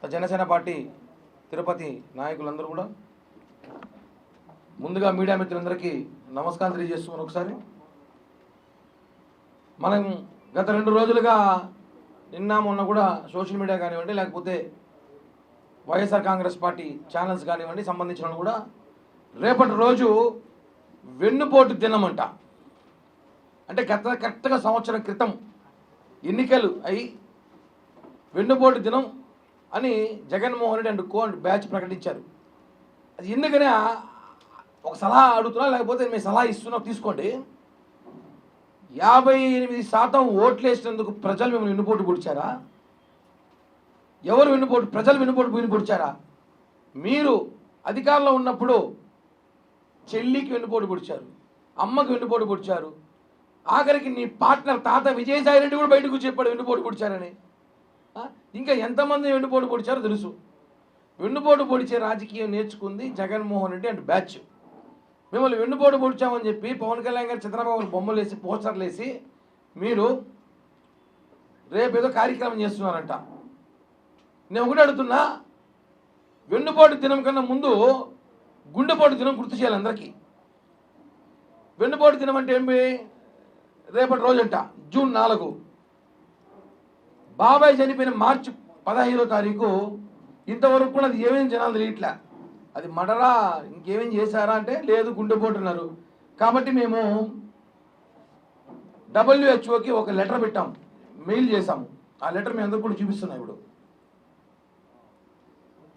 Janasena party Tirupati నాయకులందరూ కూడా ముందుగా మీడియా మిత్రులందరికీ నమస్కారం తెలియజేస్తున్నాను. ఒకసారి మనం గత 2 రోజులుగా నిన్న మొన్న కూడా సోషల్ మీడియా కానివ్వండి, లేకపోతే వైఎస్ఆర్ కాంగ్రెస్ పార్టీ ఛానల్స్ కానివ్వండి సంబంధించిన కూడా రేపటి రోజు వెన్నుపోటు దినమంట. అంటే కరెక్ట్గా సంవత్సరం క్రితం ఎన్నికలు అయి వెన్నుపోటు దినం అని Jaganmohan Reddy and co batch ప్రకటించారు. అది ఎందుకనే ఒక సలహా అడుగుతున్నా, లేకపోతే మీ సలహా ఇస్తున్నా తీసుకోండి. 58% ఓట్లు వేసినందుకు ప్రజలు మిమ్మల్ని వెన్నుపోటు పొడిచారా? ఎవరు వెన్నుపోటు? ప్రజలు వెన్నుపోటు పొడిచారా? మీరు అధికారంలో ఉన్నప్పుడు చెల్లికి వెన్నుపోటు పొడిచారు, అమ్మకి వెన్నుపోటు పొడిచారు, ఆఖరికి నీ పార్ట్నర్ తాత విజయసాయి రెడ్డి కూడా బయటకు చెప్పాడు వెన్నుపోటు పొడిచారని. ఇంకా ఎంతమంది వెన్నుపోటు పొడిచారో తెలుసు. వెన్నుపోటు పొడిచే రాజకీయం నేర్చుకుంది జగన్మోహన్ రెడ్డి అండ్ బ్యాచ్. మిమ్మల్ని వెన్నుపోటు పొడిచామని చెప్పి పవన్ కళ్యాణ్ గారు చంద్రబాబు బొమ్మలు వేసి పోస్టర్లు వేసి మీరు రేపేదో కార్యక్రమం చేస్తున్నారంట. నేను ఒకటి అడుగుతున్నా, వెన్నుపోటు దినం కన్నా ముందు గుండెపోటు దినం గుర్తు చేయాలి అందరికీ. వెన్నుపోటు దినం అంటే ఏమి? రేపటి రోజంట జూన్ 4. బాబాయ్ చనిపోయిన మార్చి 15వ తారీఖు ఇంతవరకు కూడా అది ఏమేమి జనాలు తెలియట్లే. అది మడరా ఇంకేమేం చేశారా అంటే లేదు గుండెపోటు అన్నారు. కాబట్టి మేము WHO ఒక లెటర్ పెట్టాం, మెయిల్ చేశాము. ఆ లెటర్ మేము అందరూ కూడా చూపిస్తున్నాం. ఇప్పుడు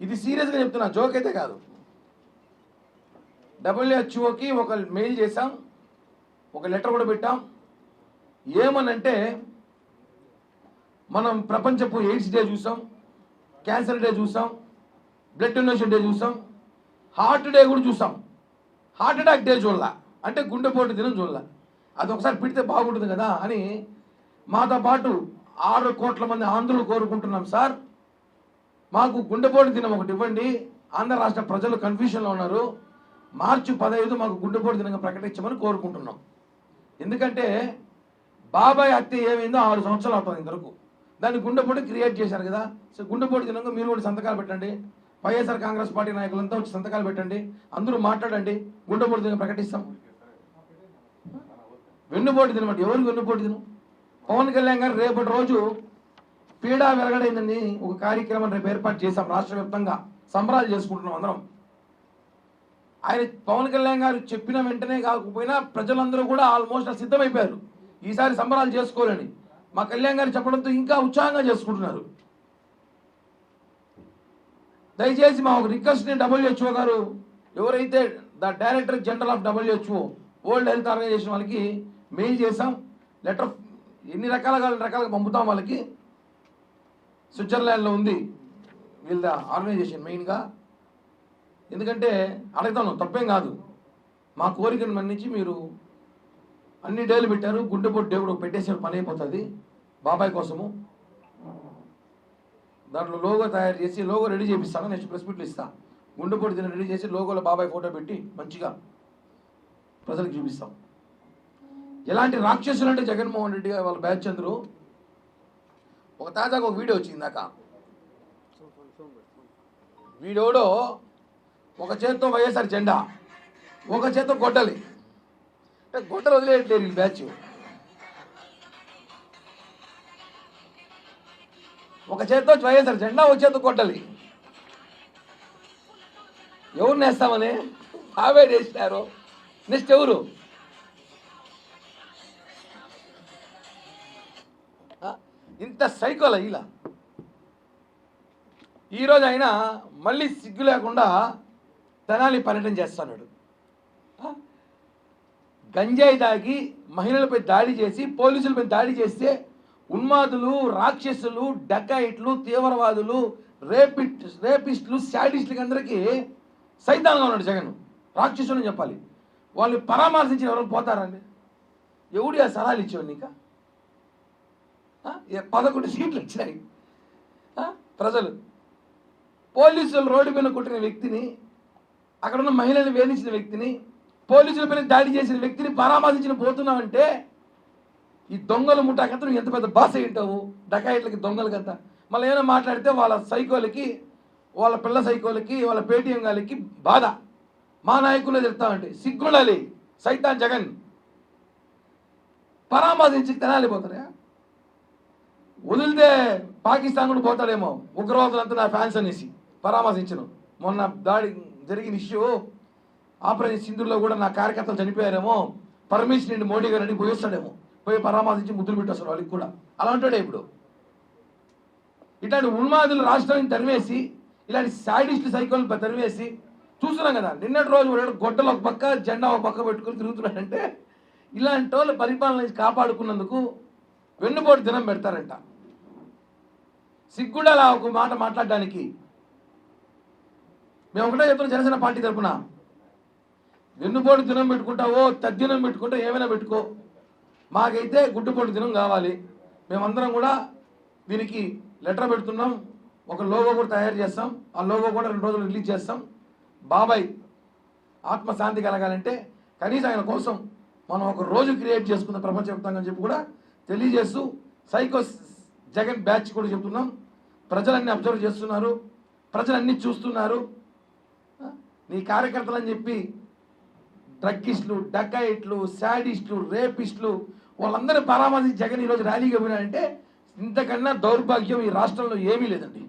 ఇది సీరియస్గా చెప్తున్నా, జోక్ అయితే కాదు. WHO ఒక మెయిల్ చేశాం, ఒక లెటర్ కూడా పెట్టాం. ఏమనంటే మనం ప్రపంచపు ఎయిడ్స్ డే చూసాం, క్యాన్సర్ డే చూసాం, బ్లడ్ డొనేషన్ డే చూసాం, హార్ట్ డే కూడా చూసాం. హార్ట్ అటాక్ డే చూడాల, అంటే గుండెపోటు దినం చూడాల. అది ఒకసారి పెడితే బాగుంటుంది కదా అని మాతో పాటు 6 కోట్ల మంది ఆంధ్రులు కోరుకుంటున్నాం. సార్ మాకు గుండెపోటు దినం ఒకటి ఇవ్వండి, ఆంధ్ర రాష్ట్ర ప్రజలు కన్ఫ్యూషన్లో ఉన్నారు, మార్చి 15 మాకు గుండెపోటు దినంగా ప్రకటించమని కోరుకుంటున్నాం. ఎందుకంటే బాబాయ్ హత్య ఏమైందో 6 సంవత్సరాలు అవుతుంది ఇంతవరకు. దాన్ని గుండెపోటు క్రియేట్ చేశారు కదా. సో గుండెపోటు దినంగా మీరు కూడా సంతకాలు పెట్టండి, వైఎస్ఆర్ కాంగ్రెస్ పార్టీ నాయకులంతా వచ్చి సంతకాలు పెట్టండి, అందరూ మాట్లాడండి, గుండెపోటు దినం ప్రకటిస్తాం. వెన్నుపోటు దినం అంటే ఎవరికి వెన్నుపోటు దినం? పవన్ కళ్యాణ్ గారు రేపటి రోజు పీడా వెలగడైందని ఒక కార్యక్రమం రేపు ఏర్పాటు చేశాం. రాష్ట్ర వ్యాప్తంగా సంబరాలు చేసుకుంటున్నాం అందరం. ఆయన పవన్ కళ్యాణ్ గారు చెప్పిన వెంటనే కాకపోయినా ప్రజలందరూ కూడా ఆల్మోస్ట్ సిద్ధమైపోయారు ఈసారి సంబరాలు చేసుకోవాలని. మా కళ్యాణ్ గారు చెప్పడంతో ఇంకా ఉత్సాహంగా చేసుకుంటున్నారు. దయచేసి మా ఒక రిక్వెస్ట్ని WHO గారు, ఎవరైతే director general of WHO world health organisation వాళ్ళకి మెయిల్ చేసాం. లెటర్ ఎన్ని రకాలుగా పంపుతాం వాళ్ళకి. స్విట్జర్లాండ్లో ఉంది వీళ్ళ ఆర్గనైజేషన్ మెయిన్గా. ఎందుకంటే అడుగుతాను, తప్పేం కాదు. మా కోరికను మన్నించి మీరు అన్ని డేలు పెట్టారు, గుండెపోటు డే కూడా పెట్టేసారు, పని అయిపోతుంది బాబాయ్ కోసము. దాంట్లో లోగో తయారు చేసి లోగో రెడీ చేపిస్తాను, నెక్స్ట్ ప్రెస్ మీట్లు ఇస్తాను. గుండెపోటు దినం రెడీ చేసి లోగోలో బాబాయ్ ఫోటో పెట్టి మంచిగా ప్రజలకు చూపిస్తాం. ఎలాంటి రాక్షసులు అంటే జగన్మోహన్ రెడ్డి వాళ్ళ బ్యాచ్ అందరూ. ఒక తాజాగా ఒక వీడియో వచ్చింది దాకా. వీడియోలో ఒక చేత్తో వైఎస్ఆర్ జెండా, ఒక చేత్తో గొడ్డలి. అంటే గొడ్డలు వదిలేయట్లేదు ఈ బ్యాచ్. ఒక చేత్తో వైఎస్ఆర్ జెండా, ఒక చేత్తో గొడ్డలి. ఎవరు నేస్తామని అవే వేసినారు. నెక్స్ట్ ఎవరు? ఇంత సైకోల ఇలా. ఈరోజు అయినా మళ్ళీ సిగ్గు లేకుండా తెనాలి పర్యటన చేస్తున్నాడు. గంజాయి తాగి మహిళలపై దాడి చేసి, పోలీసులపై దాడి చేస్తే ఉన్మాదులు, రాక్షసులు, డకాయిట్లు, తీవ్రవాదులు, రేపిస్టులు, శాడిస్టులకి అందరికీ సైతాన్గా ఉన్నాడు జగన్. రాక్షసులు అని చెప్పాలి. వాళ్ళు పరామర్శించిన ఎవరు పోతారండి? ఎవడు ఆ సలహాలు ఇచ్చేవాడు నీకు? 11 సీట్లు వచ్చినాయి. ప్రజలు పోలీసులు రోడ్డు మీద కొట్టిన వ్యక్తిని, అక్కడున్న మహిళలను వేధించిన వ్యక్తిని, పోలీసులపైన దాడి చేసిన వ్యక్తిని పరామర్శించిన పోతున్నామంటే ఈ దొంగల ముఠాకంతా నువ్వు ఎంత పెద్ద బాస ఏంటావు? డకాయిట్లకి, దొంగలకంతా మళ్ళీ ఏమైనా మాట్లాడితే వాళ్ళ సైకోలకి, వాళ్ళ పిల్ల సైకోలకి, వాళ్ళ పేటీఎం గాలికి బాధ. మా నాయకులే తిడతామండి. సిగ్గుండాలి. సైతాన్ జగన్ పరామర్శించి తెనాలి పోతారా? వదిలితే పాకిస్తాన్ కూడా పోతాడేమో, ఉగ్రవాదులంతా నా ఫ్యాన్స్ అనేసి పరామర్శించను. మొన్న దాడి జరిగిన ఇష్యూ ఆపరేషన్ సింధూర్లో కూడా నా కార్యకర్తలు చనిపోయారేమో, పర్మిషన్ నుండి మోడీ గారు అని పోయిస్తాడేమో, పోయి పరామర్శించి ముద్దులు పెట్టేస్తారు వాళ్ళకి కూడా. అలా ఉంటాడే ఇప్పుడు. ఇట్లాంటి ఉన్మాదులు రాష్ట్రాన్ని తరివేసి, ఇలాంటి సాడిస్ట్ సైకోలు తరివేసి చూస్తున్నాం కదా. నిన్నటి రోజు గొడ్డలు ఒక పక్క, జెండా ఒక పక్క పెట్టుకుని తిరుగుతున్నాడంటే ఇలాంటి వాళ్ళు పరిపాలన కాపాడుకున్నందుకు వెన్నుపోటు దినం పెడతారంట. సిగ్గుండాలా ఒక మాట మాట్లాడడానికి? మేము ఒకటే చెప్తున్నాం జనసేన పార్టీ తరఫున, వెన్నుపోటు దినం పెట్టుకుంటావో తద్దినం పెట్టుకుంటా ఏమైనా పెట్టుకో, మాకైతే గుడ్డుపోటు దినం కావాలి. మేమందరం కూడా దీనికి లెటర్ పెడుతున్నాం, ఒక లోగో కూడా తయారు చేస్తాం. ఆ లోగో కూడా 2 రోజులు రిలీజ్ చేస్తాం. బాబాయ్ ఆత్మశాంతి కలగాలంటే కనీసం ఆయన కోసం మనం ఒక రోజు క్రియేట్ చేసుకుందాం ప్రపంచవ్యాప్తంగా అని చెప్పి కూడా తెలియజేస్తూ, సైకో జగన్ బ్యాచ్ కూడా చెప్తున్నాం. ప్రజలన్నీ అబ్జర్వ్ చేస్తున్నారు, ప్రజలన్నీ చూస్తున్నారు. నీ కార్యకర్తలు అని చెప్పి డ్రగ్గిస్టులు, డకాయిట్లు, శాడిస్టులు, రేపిస్టులు వాళ్ళందరూ పరామర్శించి జగన్ ఈరోజు ర్యాలీగా పోయినారంటే ఇంతకన్నా దౌర్భాగ్యం ఈ రాష్ట్రంలో ఏమీ లేదండి.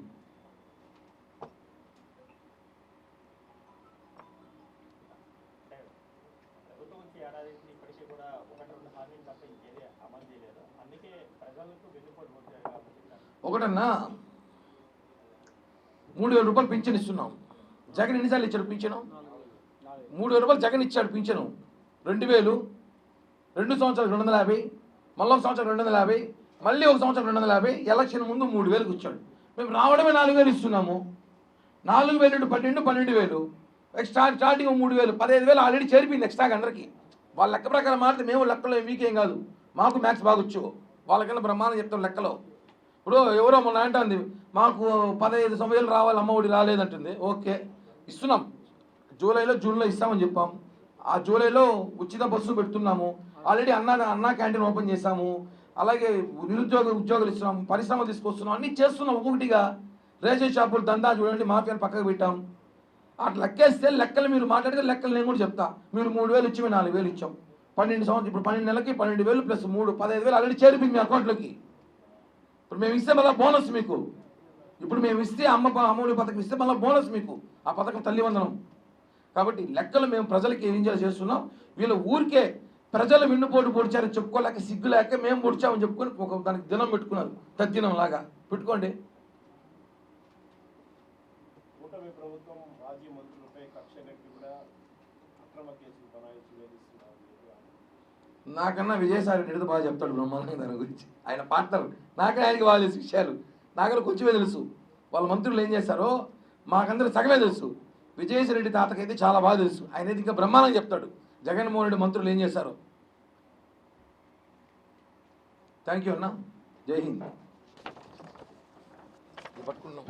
ఒకటన్నా 3,000 రూపాయలు పింఛన్ ఇస్తున్నాం. జగన్ ఎన్నిసార్లు ఇచ్చాడు పింఛను? 3,000 రూపాయలు జగన్ ఇచ్చాడు పింఛను. 2,000, 2 సంవత్సరాలు 250, మళ్ళీ ఒక సంవత్సరం 250, మళ్ళీ ఒక సంవత్సరం 250, ఎలక్షన్ ముందు 3,000కి ఇచ్చాడు. మేము రావడమే 4,000 ఇస్తున్నాము. 4,000 12,000 ఎక్స్ట్రా స్టార్టింగ్ 3,000 15,000 ఆల్రెడీ చేరిపోయింది ఎక్స్ట్రాగా అందరికీ. వాళ్ళ లెక్క ప్రకారం మారితే మేము లెక్కలో వీకేం కాదు, మాకు మ్యాథ్స్ బాగొచ్చు, వాళ్ళకన్నా బ్రహ్మాండం చెప్తాం లెక్కలో. ఇప్పుడు ఎవరో మొన్న అంటుంది మాకు 15,000 రావాలి, అమ్మఒడి రాలేదంటుంది. ఓకే ఇస్తున్నాం, జూలైలో జూన్లో ఇస్తామని చెప్పాం. ఆ జూలైలో ఉచిత బస్సు పెడుతున్నాము. ఆల్రెడీ అన్నా క్యాంటీన్ ఓపెన్ చేశాము. అలాగే ఉద్యోగాలు ఇస్తున్నాం, పరిశ్రమలు తీసుకొస్తున్నాం, అన్నీ చేస్తున్నాం ఒక్కొక్కటిగా. రేషన్ షాపులు దందా చూడండి, మాఫియాని పక్కకు పెట్టాం. అట్లా లెక్కేస్తే లెక్కలు మీరు మాట్లాడితే లెక్కలు నేను కూడా చెప్తా. మీరు 3,000 ఇచ్చి మేము 4,000 ఇచ్చాం. 12 సంవత్సరం ఇప్పుడు 12 నెలలకి 12,000 ప్లస్ 3 15,000 ఆల్రెడీ చేరిపోయింది మీ అకౌంట్లోకి. ఇప్పుడు మేము ఇస్తే మళ్ళీ బోనస్ మీకు. ఇప్పుడు మేము ఇస్తే అమ్మఒడి పథకం ఇస్తే మళ్ళీ బోనస్ మీకు, ఆ పథకం తల్లివందనం. కాబట్టి లెక్కలు మేము ప్రజలకి ఎంజాయ్ చేస్తున్నాం. వీళ్ళు ఊరికే ప్రజలు వెన్నుపోటు పొడిచారని చెప్పుకోలేక, సిగ్గు లేక మేము పొడిచామని చెప్పుకొని ఒక దానికి దినం పెట్టుకున్నారు, తద్దినం లాగా పెట్టుకోండి. నాకన్నా విజయసాయి రెడ్డి బాగా చెప్తాడు బ్రహ్మాండంగా దాని గురించి. ఆయన పార్ట్నర్, నాకే ఆయనకి బాగా తెలుసు విషయాలు. నాకన్నా కొంచెమే తెలుసు. వాళ్ళ మంత్రులు ఏం చేస్తారో మాకందరూ సగమే తెలుసు. విజయసాయి రెడ్డి తాతకైతే చాలా బాగా తెలుసు. ఆయన అయితే ఇంకా బ్రహ్మాండంగా చెప్తాడు జగన్మోహన్ రెడ్డి మంత్రులు ఏం చేశారో. థ్యాంక్ యూ అన్న, జై హింద్. పట్టుకున్నాం.